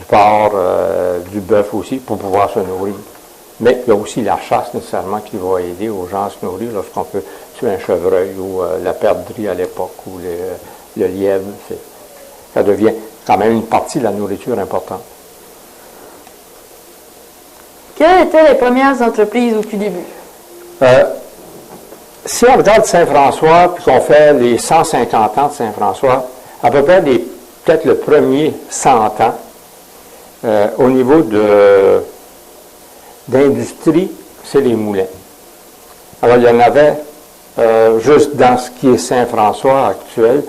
porc, du bœuf aussi, pour pouvoir se nourrir. Mais il y a aussi la chasse nécessairement qui va aider aux gens à se nourrir lorsqu'on peut tuer un chevreuil ou la perdrix à l'époque ou le lièvre. Ça devient quand même une partie de la nourriture importante. Quelles étaient les premières entreprises au tout début? Si on regarde Saint-François, puis qu'on fait les 150 ans de Saint-François, à peu près peut-être le premier 100 ans, au niveau d'industrie, c'est les moulins. Alors, il y en avait, juste dans ce qui est Saint-François actuel,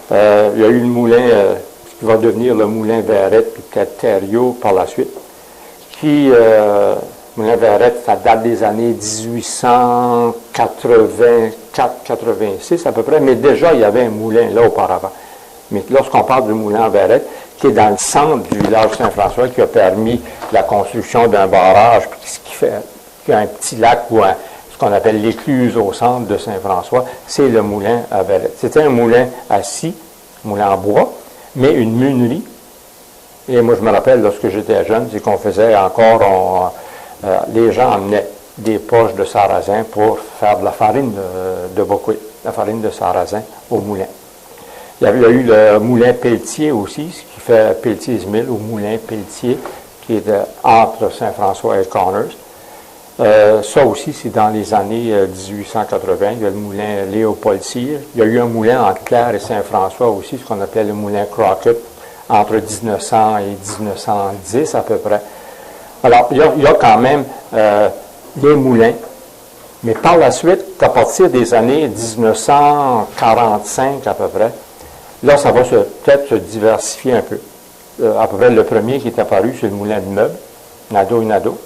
il y a eu le moulin qui va devenir le moulin Verrette, puis peut-être Thériault par la suite, qui, moulin Verrette, ça date des années 1884-86 à peu près, mais déjà, il y avait un moulin là auparavant. Mais lorsqu'on parle du moulin Verrette, qui est dans le centre du village Saint-François, qui a permis la construction d'un barrage, puis ce qui fait qu'il y a un petit lac ou ce qu'on appelle l'écluse au centre de Saint-François, c'est le moulin à Verrette. C'était un moulin assis, moulin en bois, mais une meunerie. Et moi, je me rappelle, lorsque j'étais jeune, c'est qu'on faisait encore, les gens emmenaient des poches de sarrasin pour faire de la farine de buckwheat, la farine de sarrasin au moulin. Il y a eu le moulin Pelletier aussi, ce qui fait Pelletiers Mill, ou moulin Pelletier, qui est entre Saint-François et Connors. Ça aussi, c'est dans les années 1880. Il y a le moulin Léopold Cyr. Il y a eu un moulin entre Clare et Saint-François aussi, ce qu'on appelait le moulin Crockett, entre 1900 et 1910 à peu près. Alors, il y a quand même les moulins. Mais par la suite, à partir des années 1945 à peu près, là, ça va peut-être se diversifier un peu. À peu près le premier qui est apparu, c'est le moulin de meubles, Nadeau et Nadeau.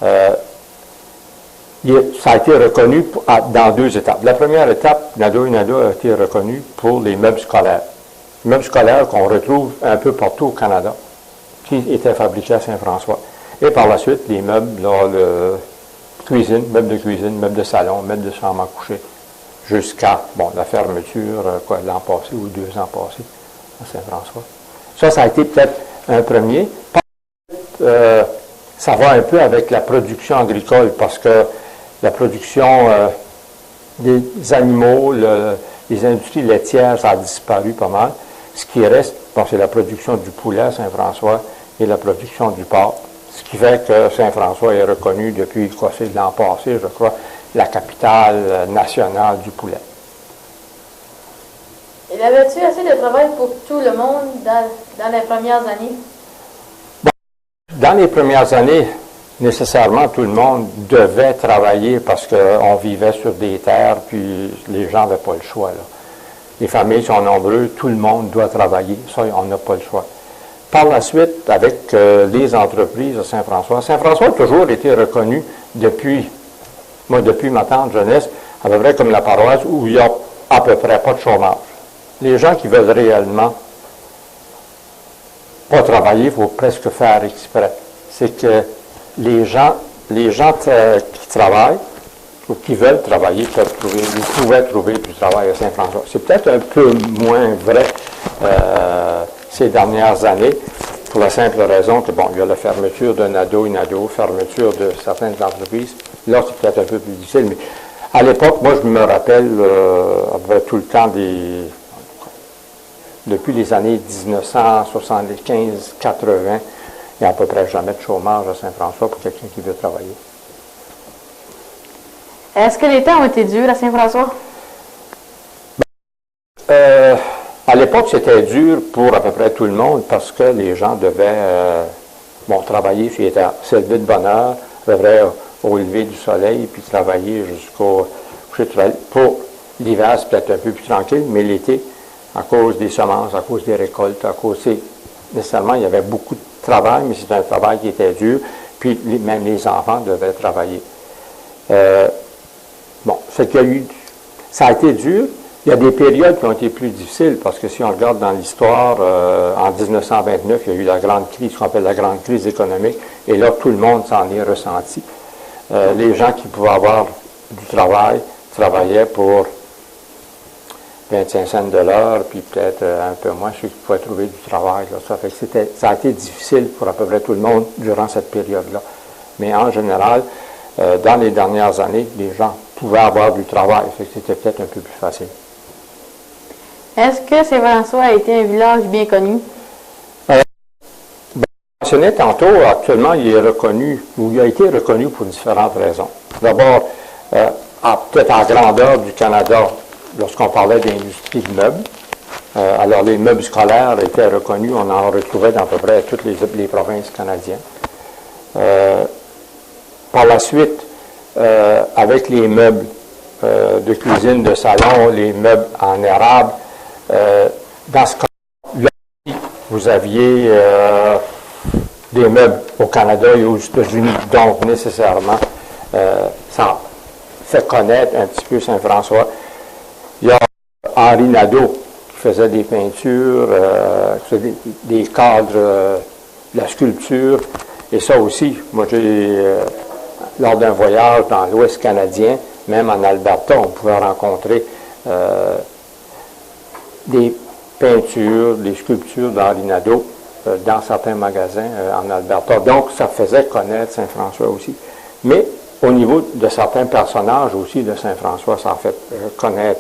Ça a été reconnu dans deux étapes. La première étape, Nadeau et Nadeau a été reconnu pour les meubles scolaires. Les meubles scolaires qu'on retrouve un peu partout au Canada, qui étaient fabriqués à Saint-François. Et par la suite, les meubles, là, meubles de cuisine, meubles de salon, meubles de chambre à coucher, jusqu'à, la fermeture, l'an passé ou 2 ans passés à Saint-François. Ça a été peut-être un premier. Ça va un peu avec la production agricole, parce que la production des animaux, les industries laitières, ça a disparu pas mal. Ce qui reste, c'est la production du poulet à Saint-François et la production du porc. Ce qui fait que Saint-François est reconnu depuis, c'est l'an passé, je crois, la capitale nationale du poulet. Et avait-tu assez de travail pour tout le monde dans les premières années? Dans les premières années, nécessairement, tout le monde devait travailler parce qu'on vivait sur des terres, puis les gens n'avaient pas le choix. Là. Les familles sont nombreuses, tout le monde doit travailler. Ça, on n'a pas le choix. Par la suite, avec les entreprises de Saint-François, Saint-François a toujours été reconnu depuis ma tendre jeunesse, à peu près comme la paroisse où il n'y a à peu près pas de chômage. Les gens qui veulent réellement pas travailler, il faut presque faire exprès. C'est que les gens qui travaillent ou qui veulent travailler pouvaient trouver du travail à Saint-François. C'est peut-être un peu moins vrai ces dernières années, pour la simple raison que, il y a la fermeture de Nadeau et Nadeau, fermeture de certaines entreprises. Là, c'est peut-être un peu plus difficile, mais à l'époque, moi, je me rappelle, à peu près tout le temps depuis les années 1975-80, il n'y a à peu près jamais de chômage à Saint-François pour quelqu'un qui veut travailler. Est-ce que les temps ont été durs à Saint-François? À l'époque, c'était dur pour à peu près tout le monde parce que les gens devaient travailler, s'élever de bonne heure, au lever du soleil, puis travailler jusqu'au coucher de soleil. Pour l'hiver, c'est peut-être un peu plus tranquille, mais l'été, à cause des semences, à cause des récoltes, nécessairement, il y avait beaucoup de travail, mais c'est un travail qui était dur, puis même les enfants devaient travailler. Ça a été dur. Il y a des périodes qui ont été plus difficiles, parce que si on regarde dans l'histoire, en 1929, il y a eu la grande crise, ce qu'on appelle la grande crise économique, et là, tout le monde s'en est ressenti. Les gens qui pouvaient avoir du travail travaillaient pour 25 cents de l'heure, puis peut-être un peu moins ceux qui pouvaient trouver du travail. Là. Ça fait que ça a été difficile pour à peu près tout le monde durant cette période-là. Mais en général, dans les dernières années, les gens pouvaient avoir du travail. Fait que c'était peut-être un peu plus facile. Est-ce que Saint-François a été un village bien connu? Je mentionnais tantôt, actuellement, il est reconnu, ou il a été reconnu pour différentes raisons. D'abord, peut-être en grandeur du Canada, lorsqu'on parlait d'industrie de meubles. Alors, les meubles scolaires étaient reconnus, on en retrouvait dans à peu près toutes les provinces canadiennes. Par la suite, avec les meubles de cuisine, de salon, les meubles en érable, dans ce cas-là, vous aviez des meubles au Canada et aux États-Unis, donc nécessairement, ça fait connaître un petit peu Saint-François. Il y a Henri Nadeau qui faisait des peintures, qui faisait des cadres, de la sculpture, et ça aussi, moi lors d'un voyage dans l'Ouest canadien, même en Alberta, on pouvait rencontrer des peintures, des sculptures d'Henri Nadeau dans certains magasins en Alberta. Donc, ça faisait connaître Saint-François aussi. Mais au niveau de certains personnages aussi de Saint-François, ça a fait connaître.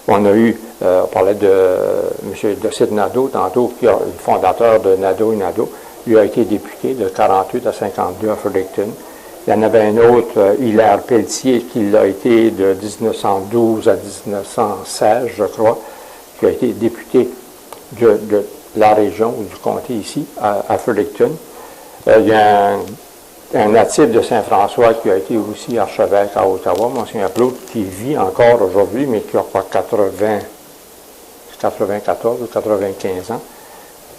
On a eu, on parlait de M. Docide Nadeau, tantôt, qui est le fondateur de Nadeau et Nadeau. Il a été député de 48 à 52 à Fredericton. Il y en avait un autre, Hilaire Pelletier, qui l'a été de 1912 à 1916, je crois, qui a été député de la région ou du comté ici, à Fredericton. Il y a un natif de Saint-François qui a été aussi archevêque à Ottawa, Monseigneur Claude, qui vit encore aujourd'hui, mais qui a pas 94 ou 95 ans,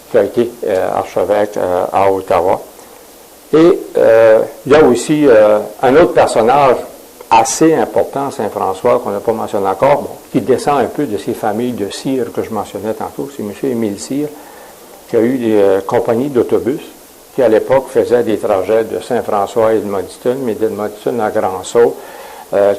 qui a été archevêque à Ottawa. Et il y a aussi un autre personnage assez important, Saint-François, qu'on n'a pas mentionné encore, qui descend un peu de ces familles de Cyr que je mentionnais tantôt. C'est M. Émile Cyr, qui a eu des compagnies d'autobus, qui à l'époque faisait des trajets de Saint-François et de Moddiston, mais de Moddiston à Grand-Sault,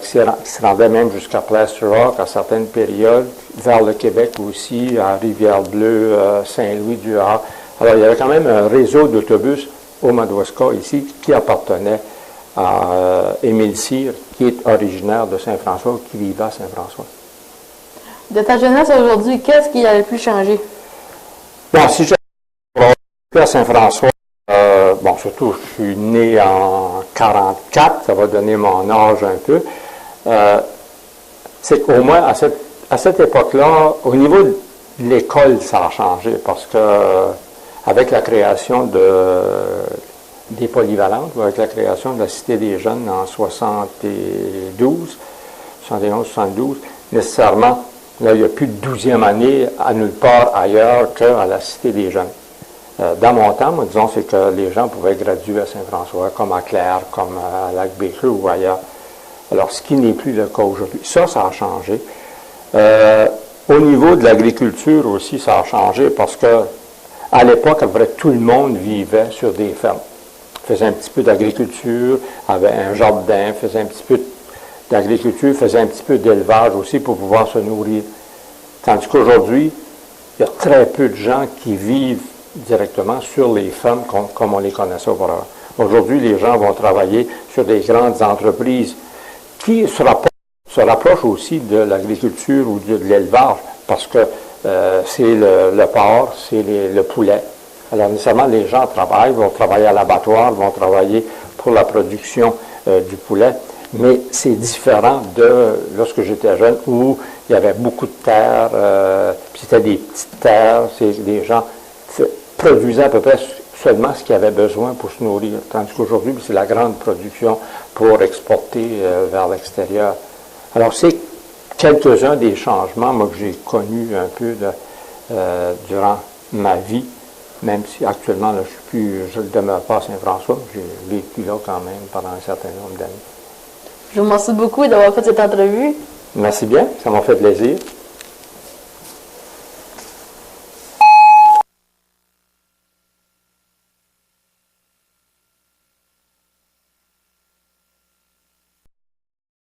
qui se rendait même jusqu'à Plaster Rock à certaines périodes, vers le Québec aussi, à Rivière-Bleue, Saint-Louis-du-Havre. Alors, il y avait quand même un réseau d'autobus au Madawaska ici, qui appartenait à Émile Cyr, qui est originaire de Saint-François, qui vivait à Saint-François. De ta jeunesse aujourd'hui, qu'est-ce qui a le plus changé? Bon, si je à Saint-François, bon, surtout, je suis né en 44, ça va donner mon âge un peu. C'est qu'au moins, à cette époque-là, au niveau de l'école, ça a changé, parce que avec la création des polyvalentes, avec la création de la Cité des Jeunes en 71, 72, nécessairement, là, il n'y a plus de 12e année à nulle part ailleurs qu'à la Cité des Jeunes. Dans mon temps, moi, disons, c'est que les gens pouvaient graduer à Saint-François, comme à Clare, comme à Lac-Baker ou ailleurs. Alors, ce qui n'est plus le cas aujourd'hui. Ça a changé. Au niveau de l'agriculture aussi, ça a changé parce que à l'époque, à peu près tout le monde vivait sur des fermes. Faisait un petit peu d'agriculture, avait un jardin, faisait un petit peu d'agriculture, faisait un petit peu d'élevage aussi pour pouvoir se nourrir. Tandis qu'aujourd'hui, il y a très peu de gens qui vivent directement sur les fermes comme on les connaissait auparavant. Aujourd'hui, les gens vont travailler sur des grandes entreprises qui se rapprochent aussi de l'agriculture ou de l'élevage parce que c'est le porc, c'est le poulet. Alors, nécessairement, les gens vont travailler à l'abattoir, vont travailler pour la production du poulet, mais c'est différent de lorsque j'étais jeune où il y avait beaucoup de terres, c'était des petites terres, des gens produisaient à peu près seulement ce qu'ils avaient besoin pour se nourrir, tandis qu'aujourd'hui, c'est la grande production pour exporter vers l'extérieur. Alors, c'est quelques-uns des changements, moi, que j'ai connus un peu durant ma vie, même si actuellement, là, je ne demeure pas à Saint-François, j'ai vécu là quand même pendant un certain nombre d'années. Je vous remercie beaucoup d'avoir fait cette entrevue. Merci bien, ça m'a fait plaisir.